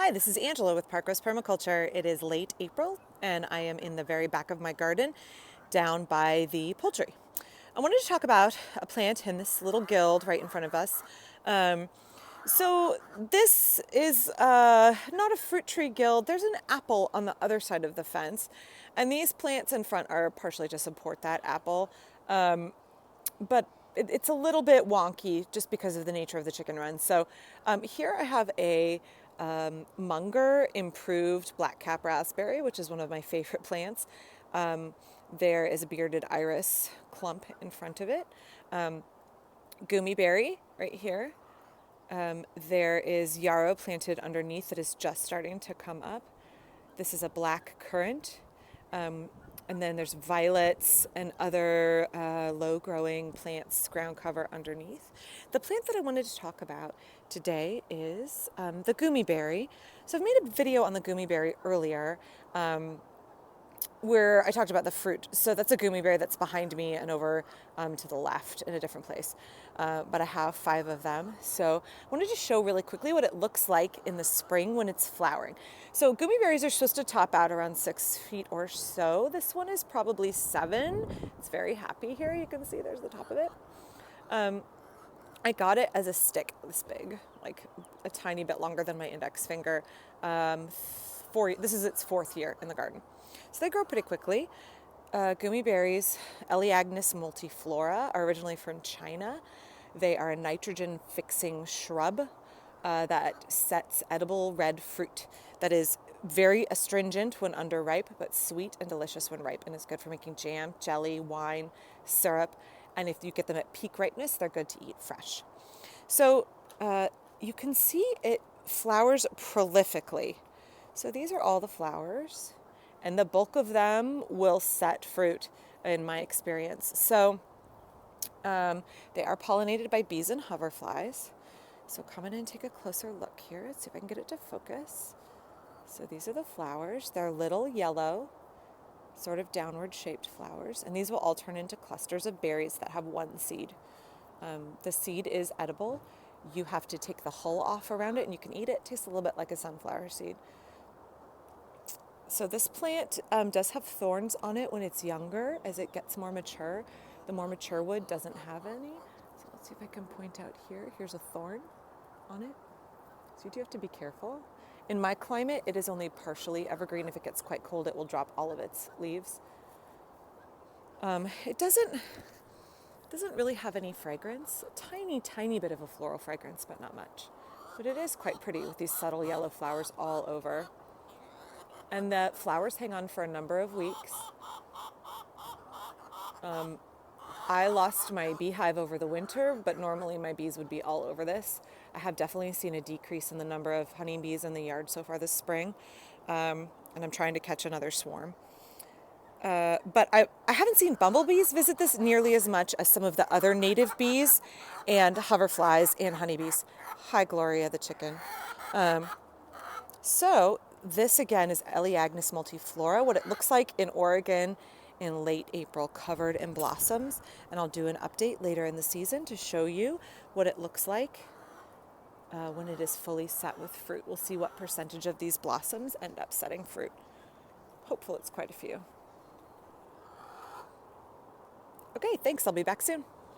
Hi, this is Angela with Park Rose Permaculture. It is late April and I am in the very back of my garden down by the poultry. I wanted to talk about a plant in this little guild right in front of us. So this is not a fruit tree guild. There's an apple on the other side of the fence, and these plants in front are partially to support that apple. But it's a little bit wonky just because of the nature of the chicken run. So here I have a Munger improved blackcap raspberry, which is one of my favorite plants. There is a bearded iris clump in front of it. Goumi berry right here. There is yarrow planted underneath that is just starting to come up. This is a black currant. And then there's violets and other low-growing plants, ground cover underneath. The plant that I wanted to talk about today is the Goumi berry. So I've made a video on the Goumi berry earlier where I talked about the fruit. So that's a Goumi berry that's behind me and over to the left in a different place. But I have 5 of them. So I wanted to show really quickly what it looks like in the spring when it's flowering. So Goumi berries are supposed to top out around 6 feet or so. This one is probably 7. It's very happy here. You can see there's the top of it. I got it as a stick this big, like a tiny bit longer than my index finger. This is its 4th year in the garden. So they grow pretty quickly. Goumi berries, Elaeagnus multiflora, are originally from China. They are a nitrogen-fixing shrub that sets edible red fruit that is very astringent when underripe, but sweet and delicious when ripe, and is good for making jam, jelly, wine, syrup, and if you get them at peak ripeness, they're good to eat fresh. So you can see it flowers prolifically. So these are all the flowers, and the bulk of them will set fruit in my experience. So they are pollinated by bees and hoverflies. So come in and take a closer look here. Let's see if I can get it to focus. So these are the flowers. They're little yellow, sort of downward shaped flowers, and these will all turn into clusters of berries that have one seed. The seed is edible. You have to take the hull off around it and you can eat it. It tastes a little bit like a sunflower seed. So this plant does have thorns on it when it's younger. As it gets more mature, the more mature wood doesn't have any. So let's see if I can point out here. Here's a thorn on it. So you do have to be careful. In my climate, it is only partially evergreen. If it gets quite cold, it will drop all of its leaves. It doesn't really have any fragrance. A tiny, tiny bit of a floral fragrance, but not much. But it is quite pretty with these subtle yellow flowers all over. And the flowers hang on for a number of weeks. I lost my beehive over the winter, but normally my bees would be all over this. I have definitely seen a decrease in the number of honeybees in the yard so far this spring, and I'm trying to catch another swarm. But I haven't seen bumblebees visit this nearly as much as some of the other native bees and hoverflies and honeybees. Hi, Gloria the chicken. So this again is Elaeagnus multiflora, what it looks like in Oregon in late April, covered in blossoms. And I'll do an update later in the season to show you what it looks like when it is fully set with fruit. We'll see what percentage of these blossoms end up setting fruit. Hopefully it's quite a few. Okay, thanks. I'll be back soon.